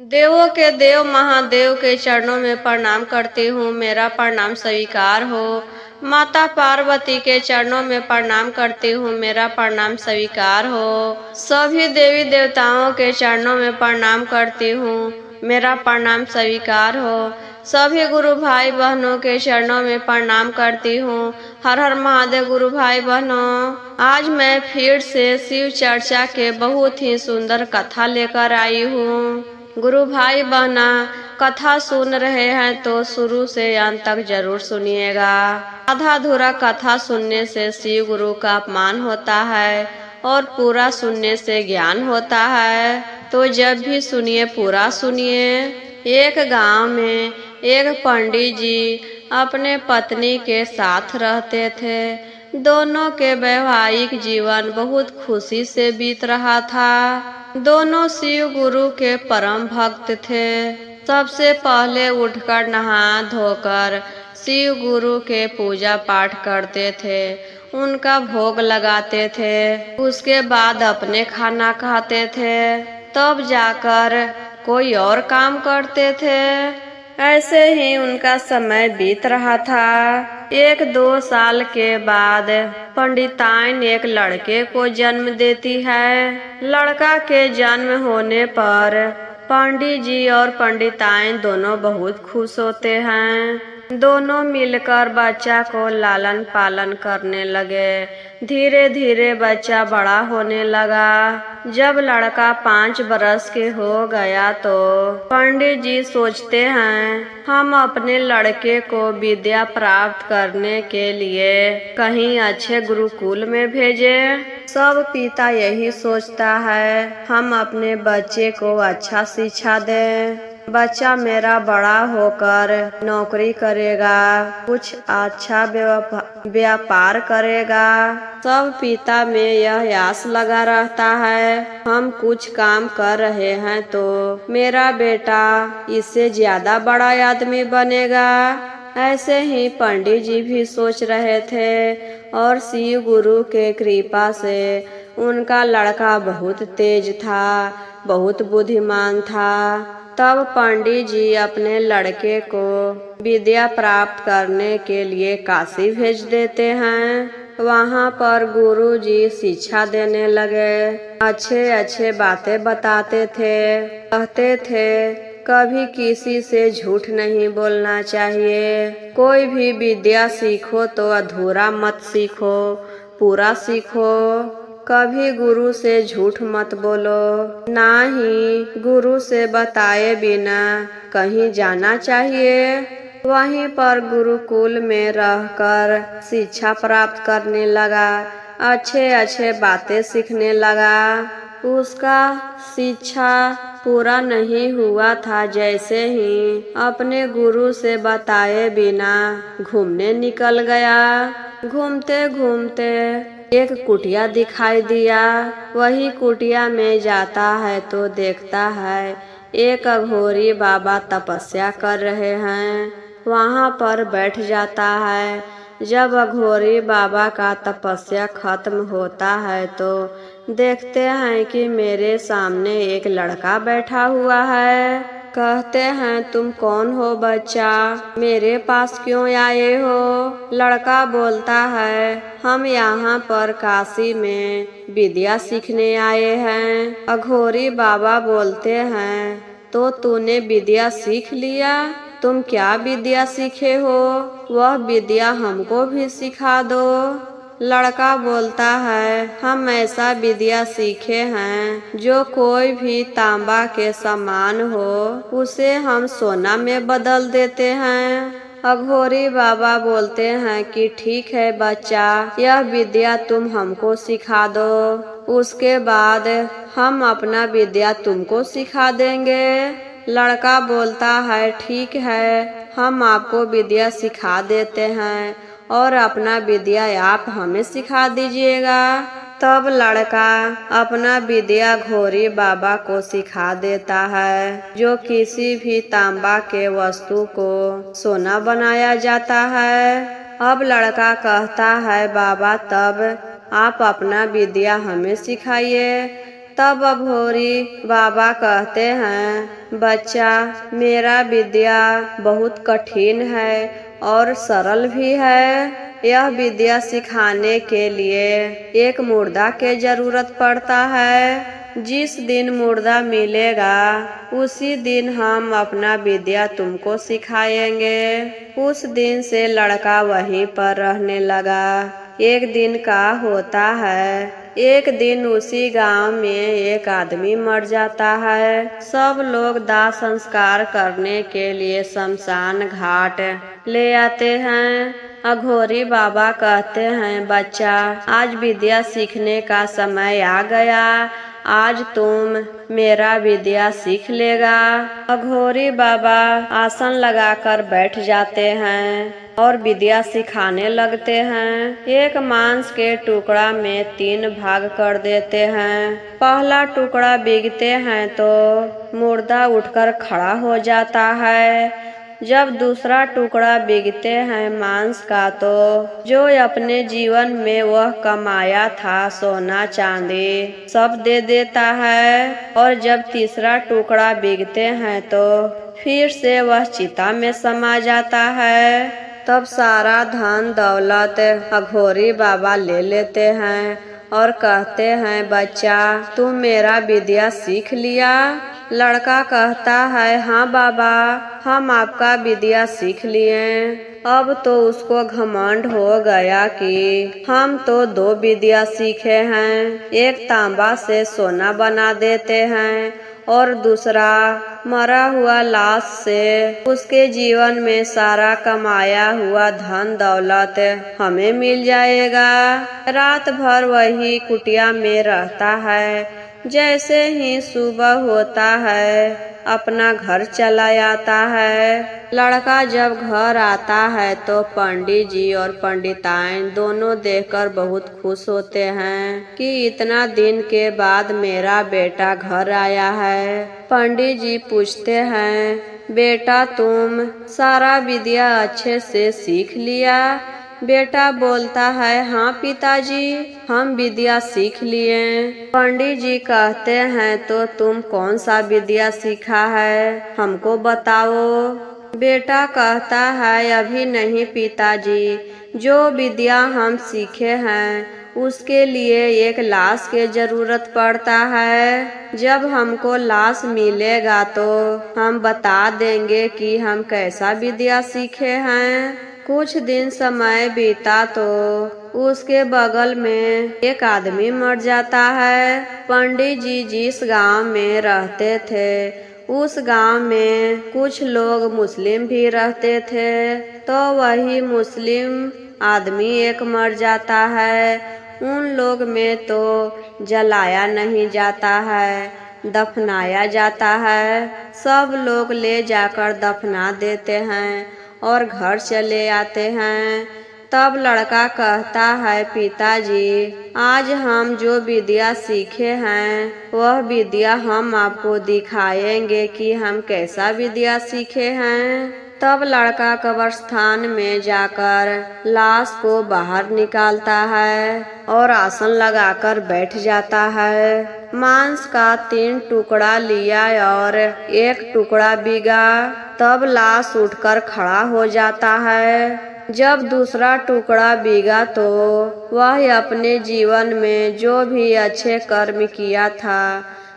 देवों के देव महादेव के चरणों में प्रणाम करती हूँ, मेरा प्रणाम स्वीकार हो। माता पार्वती के चरणों में प्रणाम करती हूँ, मेरा प्रणाम स्वीकार हो। सभी देवी देवताओं के चरणों में प्रणाम करती हूँ, मेरा प्रणाम स्वीकार हो। सभी गुरु भाई बहनों के चरणों में प्रणाम करती हूँ। हर हर महादेव गुरु भाई बहनों, आज मैं फिर से शिव चर्चा के बहुत ही सुंदर कथा लेकर आई हूँ। गुरु भाई बहना, कथा सुन रहे हैं तो शुरू से अंत तक जरूर सुनिएगा। आधा अधूरा कथा सुनने से शिव गुरु का अपमान होता है और पूरा सुनने से ज्ञान होता है, तो जब भी सुनिए पूरा सुनिए। एक गांव में एक पंडित जी अपने पत्नी के साथ रहते थे। दोनों के वैवाहिक जीवन बहुत खुशी से बीत रहा था। दोनों शिव गुरु के परम भक्त थे। सबसे पहले उठकर नहा धोकर शिव गुरु के पूजा पाठ करते थे, उनका भोग लगाते थे। उसके बाद अपने खाना खाते थे, तब जाकर कोई और काम करते थे। ऐसे ही उनका समय बीत रहा था। 1-2 साल के बाद पंडिताइन एक लड़के को जन्म देती है। लड़का के जन्म होने पर पंडित जी और पंडिताइन दोनों बहुत खुश होते हैं। दोनों मिलकर बच्चा को लालन पालन करने लगे। धीरे धीरे बच्चा बड़ा होने लगा। जब लड़का 5 बरस के हो गया तो पंडित जी सोचते हैं हम अपने लड़के को विद्या प्राप्त करने के लिए कहीं अच्छे गुरुकुल में भेजें। सब पिता यही सोचता है, हम अपने बच्चे को अच्छा शिक्षा दें। बच्चा मेरा बड़ा होकर नौकरी करेगा, कुछ अच्छा व्यापार करेगा। सब पिता में यह आस लगा रहता है, हम कुछ काम कर रहे हैं तो मेरा बेटा इससे ज्यादा बड़ा आदमी बनेगा। ऐसे ही पंडित जी भी सोच रहे थे और शिव गुरु के कृपा से उनका लड़का बहुत तेज था, बहुत बुद्धिमान था। तब पंडित जी अपने लड़के को विद्या प्राप्त करने के लिए काशी भेज देते हैं। वहाँ पर गुरु जी शिक्षा देने लगे। अच्छे अच्छे बातें बताते थे। कहते थे कभी किसी से झूठ नहीं बोलना चाहिए। कोई भी विद्या सीखो तो अधूरा मत सीखो, पूरा सीखो। कभी गुरु से झूठ मत बोलो, ना ही गुरु से बताए बिना कहीं जाना चाहिए। वहीं पर गुरुकुल में रहकर शिक्षा प्राप्त करने लगा, अच्छे अच्छे बातें सीखने लगा। उसका शिक्षा पूरा नहीं हुआ था, जैसे ही अपने गुरु से बताए बिना घूमने निकल गया। घूमते घूमते एक कुटिया दिखाई दिया। वही कुटिया में जाता है तो देखता है एक अघोरी बाबा तपस्या कर रहे हैं। वहाँ पर बैठ जाता है। जब अघोरी बाबा का तपस्या खत्म होता है तो देखते हैं कि मेरे सामने एक लड़का बैठा हुआ है। कहते हैं तुम कौन हो बच्चा, मेरे पास क्यों आए हो? लड़का बोलता है हम यहाँ पर काशी में विद्या सीखने आए हैं। अघोरी बाबा बोलते हैं तो तूने विद्या सीख लिया? तुम क्या विद्या सीखे हो? वह विद्या हमको भी सिखा दो। लड़का बोलता है हम ऐसा विद्या सीखे हैं जो कोई भी तांबा के समान हो उसे हम सोना में बदल देते हैं। अघोरी बाबा बोलते हैं कि ठीक है बच्चा, यह विद्या तुम हमको सिखा दो, उसके बाद हम अपना विद्या तुमको सिखा देंगे। लड़का बोलता है ठीक है, हम आपको विद्या सिखा देते हैं और अपना विद्या आप हमें सिखा दीजिएगा। तब लड़का अपना विद्या घोरी बाबा को सिखा देता है, जो किसी भी तांबा के वस्तु को सोना बनाया जाता है। अब लड़का कहता है बाबा तब आप अपना विद्या हमें सिखाइए। तब अघोरी बाबा कहते हैं, बच्चा, मेरा विद्या बहुत कठिन है और सरल भी है। यह विद्या सिखाने के लिए एक मुर्दा के जरूरत पड़ता है। जिस दिन मुर्दा मिलेगा उसी दिन हम अपना विद्या तुमको सिखाएंगे। उस दिन से लड़का वहीं पर रहने लगा। एक दिन का होता है, एक दिन उसी गांव में एक आदमी मर जाता है। सब लोग दाह संस्कार करने के लिए शमशान घाट ले आते हैं। अघोरी बाबा कहते हैं, बच्चा, आज विद्या सीखने का समय आ गया। आज तुम मेरा विद्या सीख लेगा। अघोरी बाबा आसन लगाकर बैठ जाते हैं और विद्या सिखाने लगते हैं। एक मांस के टुकड़ा में 3 भाग कर देते हैं। पहला टुकड़ा बीगते हैं तो मुर्दा उठकर खड़ा हो जाता है। जब दूसरा टुकड़ा बीगते हैं मांस का तो जो अपने जीवन में वह कमाया था सोना चांदी सब दे देता है। और जब तीसरा टुकड़ा बीगते हैं तो फिर से वह चिता में समा जाता है। तब सारा धन दौलत अघोरी बाबा ले लेते हैं और कहते हैं, बच्चा, तुम मेरा विद्या सीख लिया। लड़का कहता है, हाँ बाबा, हम आपका विद्या सीख लिए। अब तो उसको घमंड हो गया कि हम तो 2 विद्या सीखे हैं। एक तांबा से सोना बना देते हैं और दूसरा मरा हुआ लाश से उसके जीवन में सारा कमाया हुआ धन दौलत हमें मिल जाएगा। रात भर वही कुटिया में रहता है। जैसे ही सुबह होता है अपना घर चला आता है। लड़का जब घर आता है तो पंडित जी और पंडिताइन दोनों देखकर बहुत खुश होते हैं कि इतना दिन के बाद मेरा बेटा घर आया है। पंडित जी पूछते हैं, बेटा, तुम सारा विद्या अच्छे से सीख लिया? बेटा बोलता है, हाँ पिताजी, हम विद्या सीख लिए। पंडित जी कहते हैं, तो तुम कौन सा विद्या सीखा है, हमको बताओ। बेटा कहता है, अभी नहीं पिताजी, जो विद्या हम सीखे हैं उसके लिए एक लाश के जरूरत पड़ता है। जब हमको लाश मिलेगा तो हम बता देंगे कि हम कैसा विद्या सीखे हैं। कुछ दिन समय बीता तो उसके बगल में एक आदमी मर जाता है। पंडित जी जिस गांव में रहते थे उस गांव में कुछ लोग मुस्लिम भी रहते थे। तो वही मुस्लिम आदमी एक मर जाता है। उन लोग में तो जलाया नहीं जाता है, दफनाया जाता है। सब लोग ले जाकर दफना देते हैं और घर चले आते हैं। तब लड़का कहता है, पिताजी, आज हम जो विद्या सीखे हैं वह विद्या हम आपको दिखाएंगे कि हम कैसा विद्या सीखे हैं। तब लड़का कब्रिस्तान में जाकर लाश को बाहर निकालता है और आसन लगाकर बैठ जाता है। मांस का 3 टुकड़ा लिया और 1 टुकड़ा बीगा। तब लाश उठकर खड़ा हो जाता है। जब दूसरा टुकड़ा बीगा तो वह अपने जीवन में जो भी अच्छे कर्म किया था,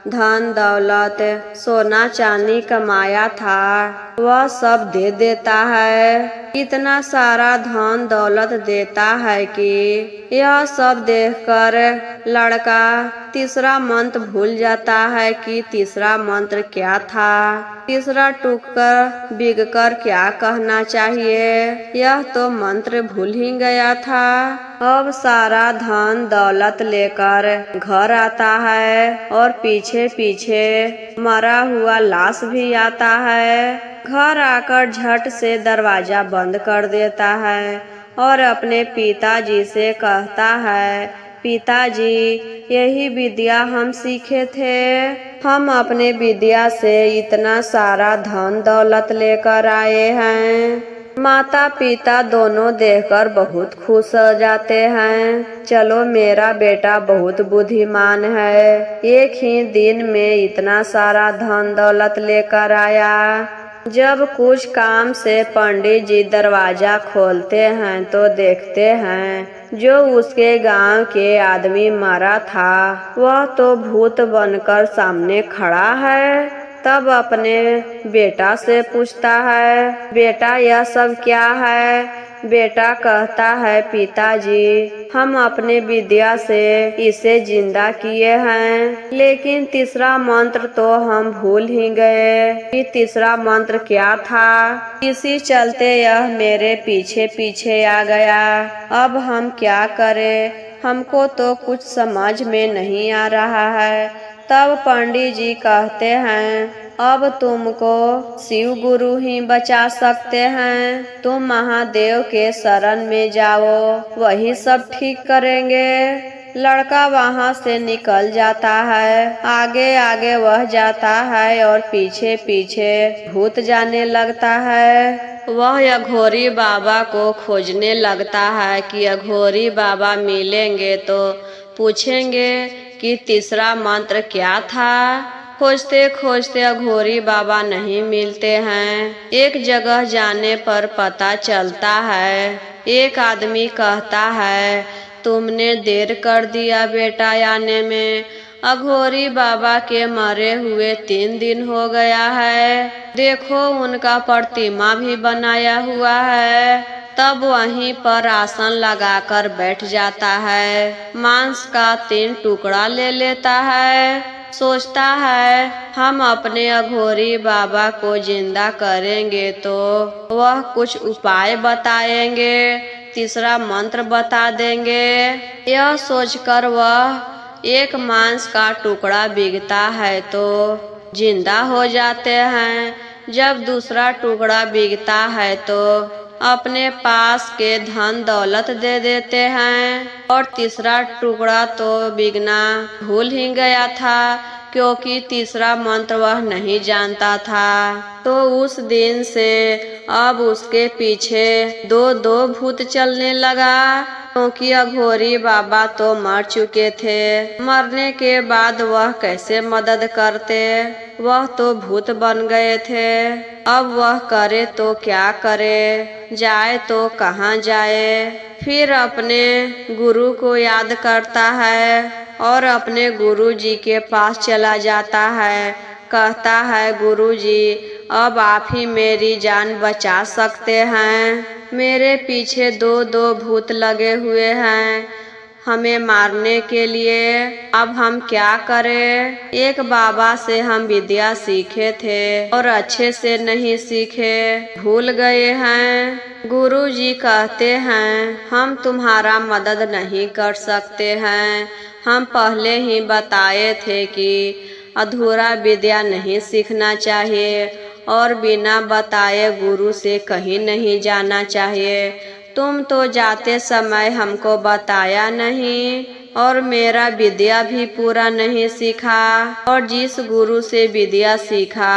धन दौलत सोना चांदी कमाया था, वह सब दे देता है। इतना सारा धन दौलत देता है कि यह सब देखकर लड़का तीसरा मंत्र भूल जाता है कि तीसरा मंत्र क्या था, तीसरा टुकड़ा बिगकर क्या कहना चाहिए, यह तो मंत्र भूल ही गया था। अब सारा धन दौलत लेकर घर आता है और पीछे पीछे मरा हुआ लाश भी आता है। घर आकर झट से दरवाजा बंद कर देता है और अपने पिताजी से कहता है, पिताजी, यही विद्या हम सीखे थे। हम अपने विद्या से इतना सारा धन दौलत लेकर आए हैं। माता पिता दोनों देखकर बहुत खुश हो जाते हैं। चलो मेरा बेटा बहुत बुद्धिमान है, एक ही दिन में इतना सारा धन दौलत लेकर आया। जब कुछ काम से पंडित जी दरवाजा खोलते हैं तो देखते हैं जो उसके गांव के आदमी मरा था वह तो भूत बनकर सामने खड़ा है। तब अपने बेटा से पूछता है, बेटा यह सब क्या है? बेटा कहता है, पिताजी हम अपने विद्या से इसे जिंदा किए हैं, लेकिन तीसरा मंत्र तो हम भूल ही गए कि तीसरा मंत्र क्या था। इसी चलते यह मेरे पीछे पीछे आ गया। अब हम क्या करें? हमको तो कुछ समझ में नहीं आ रहा है। तब पंडित जी कहते हैं, अब तुमको शिव गुरु ही बचा सकते हैं। तुम महादेव के शरण में जाओ, वही सब ठीक करेंगे। लड़का वहाँ से निकल जाता है। आगे आगे वह जाता है और पीछे पीछे भूत जाने लगता है। वह अघोरी बाबा को खोजने लगता है कि अघोरी बाबा मिलेंगे तो पूछेंगे कि तीसरा मंत्र क्या था। खोजते खोजते अघोरी बाबा नहीं मिलते हैं। एक जगह जाने पर पता चलता है, एक आदमी कहता है, तुमने देर कर दिया बेटा आने में। अघोरी बाबा के मरे हुए 3 दिन हो गया है। देखो उनका प्रतिमा भी बनाया हुआ है। तब वहीं पर आसन लगाकर बैठ जाता है। मांस का 3 टुकड़ा ले लेता है। सोचता है हम अपने अघोरी बाबा को जिंदा करेंगे तो वह कुछ उपाय बताएंगे, तीसरा मंत्र बता देंगे। यह सोचकर वह एक मांस का टुकड़ा बीगता है तो जिंदा हो जाते हैं। जब दूसरा टुकड़ा बीगता है तो अपने पास के धन दौलत दे देते हैं। और तीसरा टुकड़ा तो बिगना भूल ही गया था, क्योंकि तीसरा मंत्र वह नहीं जानता था। तो उस दिन से अब उसके पीछे दो भूत चलने लगा, क्योंकि अघोरी बाबा तो मर चुके थे। मरने के बाद वह कैसे मदद करते? वह तो भूत बन गए थे। अब वह करे तो क्या करे, जाए तो कहाँ जाए? फिर अपने गुरु को याद करता है और अपने गुरु जी के पास चला जाता है। कहता है, गुरु जी अब आप ही मेरी जान बचा सकते हैं। मेरे पीछे दो भूत लगे हुए हैं हमें मारने के लिए। अब हम क्या करें? एक बाबा से हम विद्या सीखे थे और अच्छे से नहीं सीखे, भूल गए हैं। गुरु जी कहते हैं, हम तुम्हारा मदद नहीं कर सकते हैं। हम पहले ही बताए थे कि अधूरा विद्या नहीं सीखना चाहिए और बिना बताए गुरु से कहीं नहीं जाना चाहिए। तुम तो जाते समय हमको बताया नहीं और मेरा विद्या भी पूरा नहीं सीखा, और जिस गुरु से विद्या सीखा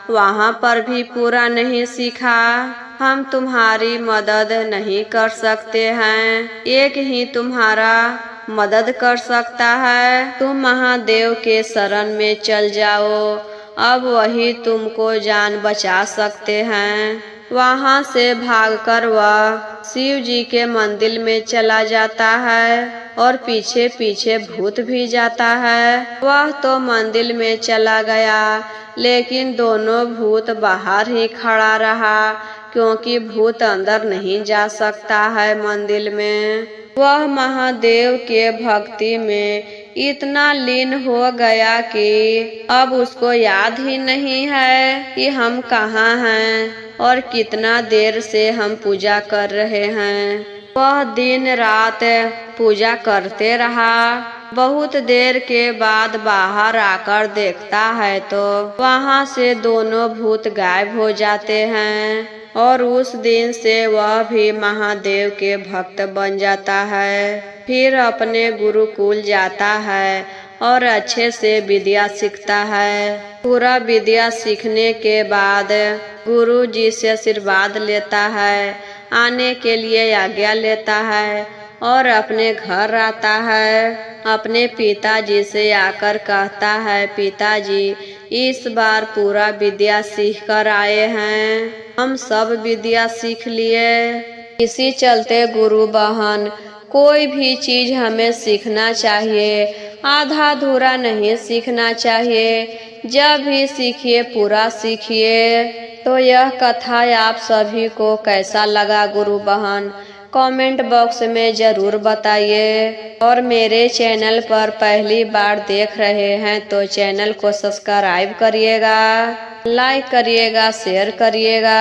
वहाँ पर भी पूरा नहीं सीखा। हम तुम्हारी मदद नहीं कर सकते हैं, एक ही तुम्हारा मदद कर सकता है। तुम महादेव के शरण में चल जाओ, अब वही तुमको जान बचा सकते हैं। वहाँ से भागकर वह शिव जी के मंदिर में चला जाता है और पीछे पीछे भूत भी जाता है। वह तो मंदिर में चला गया, लेकिन दोनों भूत बाहर ही खड़ा रहा, क्योंकि भूत अंदर नहीं जा सकता है मंदिर में। वह महादेव के भक्ति में इतना लीन हो गया कि अब उसको याद ही नहीं है कि हम कहाँ हैं और कितना देर से हम पूजा कर रहे हैं। वह दिन रात पूजा करते रहा। बहुत देर के बाद बाहर आकर देखता है तो वहाँ से दोनों भूत गायब हो जाते हैं, और उस दिन से वह भी महादेव के भक्त बन जाता है। फिर अपने गुरुकुल जाता है और अच्छे से विद्या सीखता है। पूरा विद्या सीखने के बाद गुरु जी से आशीर्वाद लेता है, आने के लिए आज्ञा लेता है और अपने घर आता है। अपने पिताजी से आकर कहता है, पिताजी इस बार पूरा विद्या सीख कर आए हैं, हम सब विद्या सीख लिए। इसी चलते गुरु बहन कोई भी चीज हमें सीखना चाहिए, आधा अधूरा नहीं सीखना चाहिए। जब भी सीखिए पूरा सीखिए। तो यह कथा आप सभी को कैसा लगा गुरु बहन, कमेंट बॉक्स में ज़रूर बताइए। और मेरे चैनल पर पहली बार देख रहे हैं तो चैनल को सब्सक्राइब करिएगा, लाइक करिएगा, शेयर करिएगा।